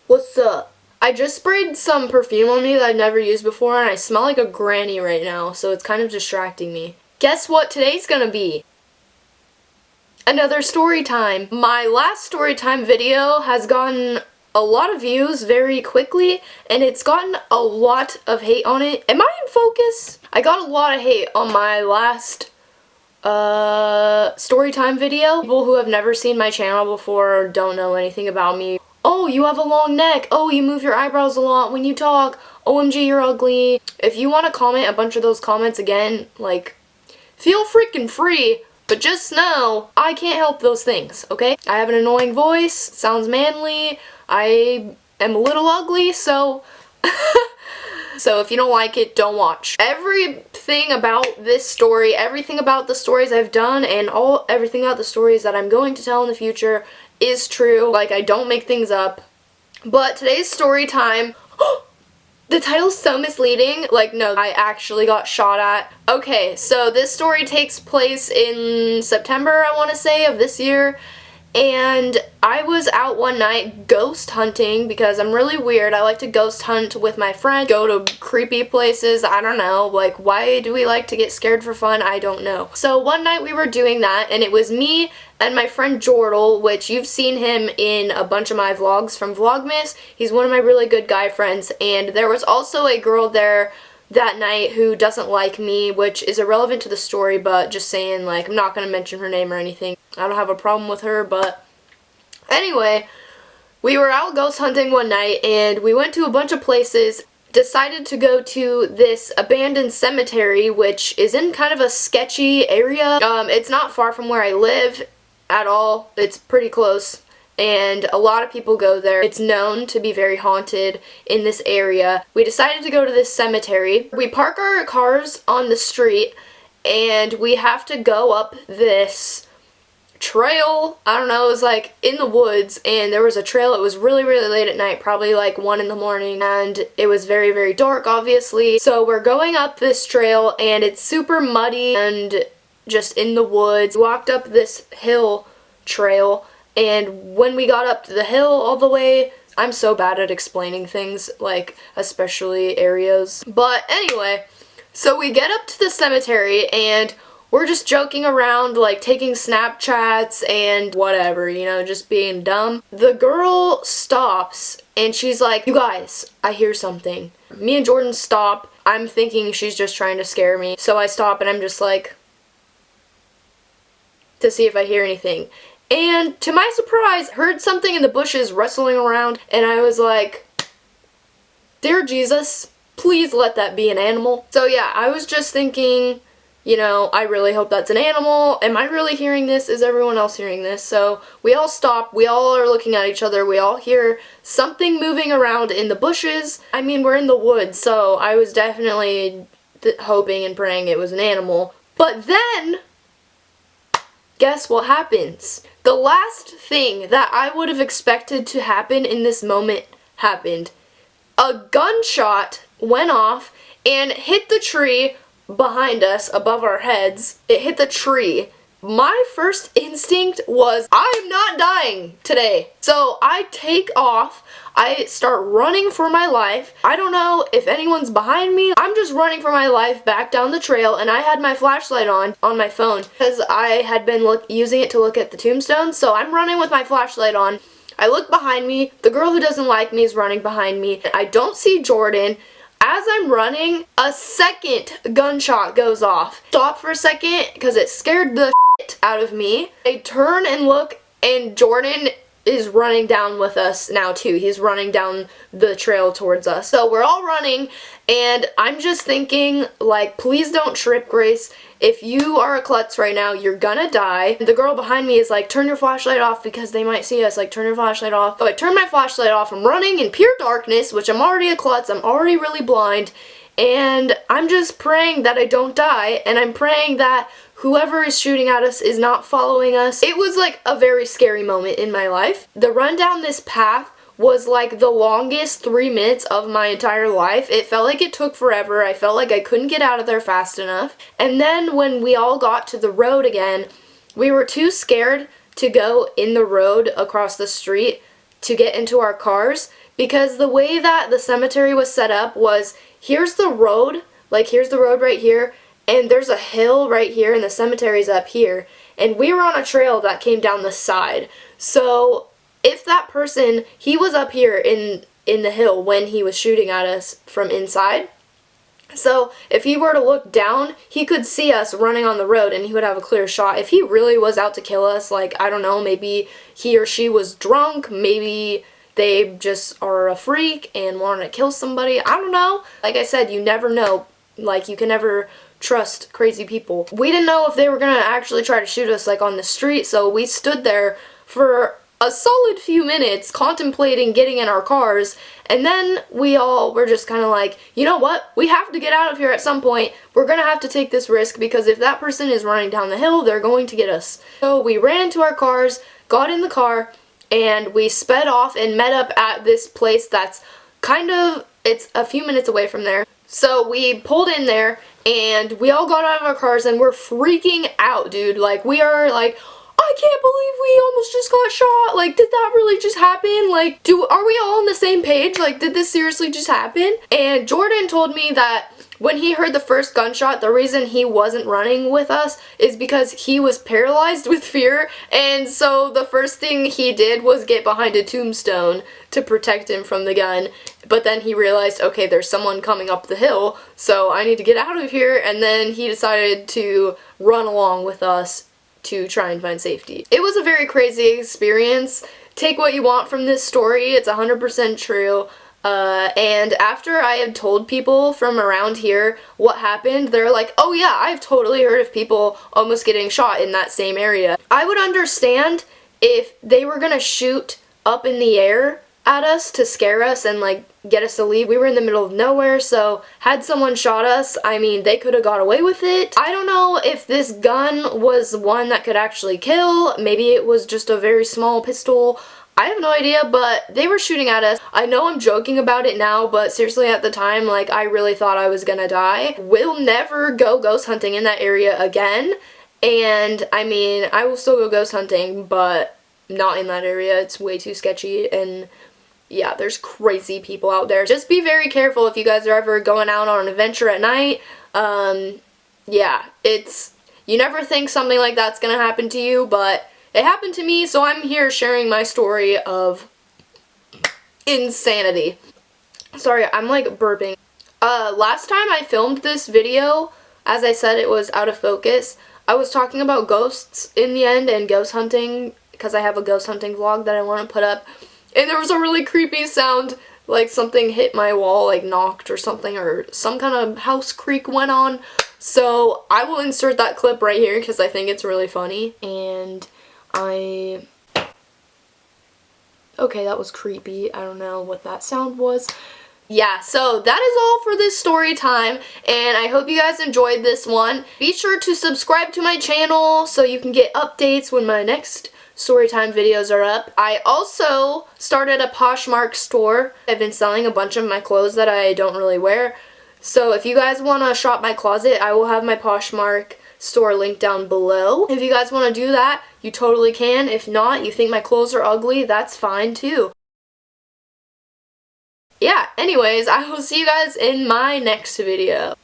What's up? I just sprayed some perfume on me that I've never used before, and I smell like a granny right now, so it's kind of distracting me. Guess what today's gonna be? Another story time. My last story time video has gotten a lot of views very quickly, and it's gotten a lot of hate on it. Am I in focus? I got a lot of hate on my last story time video. People who have never seen my channel before or don't know anything about me. Oh, you have a long neck. Oh, you move your eyebrows a lot when you talk. OMG, you're ugly. If you want to comment a bunch of those comments again, like, feel freaking free. But just know, I can't help those things, okay? I have an annoying voice, sounds manly, I am a little ugly, so... So if you don't like it, don't watch. Everything about this story, everything about the stories I've done, and everything about the stories that I'm going to tell in the future is true. Like, I don't make things up. But today's story time... The title's so misleading. Like, no, I actually got shot at. Okay, so this story takes place in September, I want to say, of this year. And I was out one night ghost hunting because I'm really weird. I like to ghost hunt with my friend, go to creepy places. I don't know, like, why do we like to get scared for fun? I don't know. So one night we were doing that, and it was me and my friend Jordal, which you've seen him in a bunch of my vlogs from Vlogmas. He's one of my really good guy friends, and there was also a girl there that night who doesn't like me, which is irrelevant to the story, but just saying, like, I'm not going to mention her name or anything. I don't have a problem with her, but anyway, we were out ghost hunting one night, and we went to a bunch of places, decided to go to this abandoned cemetery, which is in kind of a sketchy area. It's not far from where I live at all. It's pretty close. And a lot of people go there. It's known to be very haunted in this area. We decided to go to this cemetery. We park our cars on the street, and we have to go up this trail. I don't know, it was like in the woods, and there was a trail. It was really, really late at night, probably like 1 in the morning, and it was very, very dark, obviously. So we're going up this trail, and it's super muddy and just in the woods. We walked up this hill trail, and when we got up to the hill all the way, I'm so bad at explaining things, like, especially areas. But anyway, so we get up to the cemetery, and we're just joking around, like, taking Snapchats and whatever, you know, just being dumb. The girl stops, and she's like, "You guys, I hear something." Me and Jordan stop. I'm thinking she's just trying to scare me. So I stop, and I'm just like, to see if I hear anything. And to my surprise, heard something in the bushes rustling around, and I was like, "Dear Jesus, please let that be an animal." So yeah, I was just thinking, you know, I really hope that's an animal. Am I really hearing this? Is everyone else hearing this? So we all stop, we all are looking at each other, we all hear something moving around in the bushes. I mean, we're in the woods, so I was definitely hoping and praying it was an animal. But then, guess what happens? The last thing that I would have expected to happen in this moment happened. A gunshot went off and hit the tree behind us, above our heads. It hit the tree. My first instinct was, I am not dying today. So I take off. I start running for my life. I don't know if anyone's behind me. I'm just running for my life back down the trail, and I had my flashlight on my phone because I had been using it to look at the tombstones. So I'm running with my flashlight on. I look behind me. The girl who doesn't like me is running behind me. I don't see Jordan. As I'm running, a second gunshot goes off. Stop for a second because it scared the shit out of me. I turn and look, and Jordan is running down with us now too. He's running down the trail towards us. So we're all running, and I'm just thinking, like, please don't trip, Grace. If you are a klutz right now, you're gonna die. The girl behind me is like, turn your flashlight off because they might see us. Like, turn your flashlight off. So I turn my flashlight off. I'm running in pure darkness, which I'm already a klutz. I'm already really blind. And I'm just praying that I don't die. And I'm praying that whoever is shooting at us is not following us. It was like a very scary moment in my life. The run down this path was like the longest 3 minutes of my entire life. It felt like it took forever. I felt like I couldn't get out of there fast enough. And then when we all got to the road again, we were too scared to go in the road across the street to get into our cars, because the way that the cemetery was set up was, here's the road, like here's the road right here, and there's a hill right here, and the cemetery's up here, and we were on a trail that came down the side. So if that person, he was up here in the hill when he was shooting at us from inside. So if he were to look down, he could see us running on the road and he would have a clear shot. If he really was out to kill us, like, I don't know, maybe he or she was drunk, maybe they just are a freak and wanted to kill somebody, I don't know. Like I said, you never know. Like, you can never trust crazy people. We didn't know if they were gonna actually try to shoot us, like, on the street, so we stood there for a solid few minutes contemplating getting in our cars, and then we all were just kind of like, you know what, we have to get out of here at some point. We're gonna have to take this risk, because if that person is running down the hill, they're going to get us. So we ran to our cars, got in the car, and we sped off and met up at this place that's kind of, it's a few minutes away from there. So we pulled in there and we all got out of our cars and we're freaking out, dude. Like, we are like, I can't believe we almost just got shot. Like, did that really just happen? Like, are we all on the same page? Like, did this seriously just happen? And Jordan told me that when he heard the first gunshot, the reason he wasn't running with us is because he was paralyzed with fear, and so the first thing he did was get behind a tombstone to protect him from the gun. But then he realized, okay, there's someone coming up the hill, so I need to get out of here, and then he decided to run along with us to try and find safety. It was a very crazy experience. Take what you want from this story, it's 100% true. And after I had told people from around here what happened, they're like, oh yeah, I've totally heard of people almost getting shot in that same area. I would understand if they were gonna shoot up in the air at us to scare us and like get us to leave. We were in the middle of nowhere, so had someone shot us, I mean, they could have got away with it. I don't know if this gun was one that could actually kill. Maybe it was just a very small pistol. I have no idea, but they were shooting at us. I know I'm joking about it now, but seriously at the time, like, I really thought I was gonna die. We'll never go ghost hunting in that area again, and I mean, I will still go ghost hunting, but not in that area. It's way too sketchy, and yeah, there's crazy people out there. Just be very careful if you guys are ever going out on an adventure at night. Yeah, you never think something like that's gonna happen to you, but it happened to me, so I'm here sharing my story of insanity. Sorry, I'm like burping. Last time I filmed this video, as I said, it was out of focus. I was talking about ghosts in the end and ghost hunting, because I have a ghost hunting vlog that I want to put up. And there was a really creepy sound, like something hit my wall, like knocked or something, or some kind of house creak went on. So I will insert that clip right here because I think it's really funny. And okay, that was creepy. I don't know what that sound was. Yeah, so that is all for this story time, and I hope you guys enjoyed this one. Be sure to subscribe to my channel so you can get updates when my next Storytime videos are up. I also started a Poshmark store. I've been selling a bunch of my clothes that I don't really wear. So if you guys want to shop my closet, I will have my Poshmark store linked down below. If you guys want to do that, you totally can. If not, you think my clothes are ugly, that's fine too. Yeah, anyways, I will see you guys in my next video.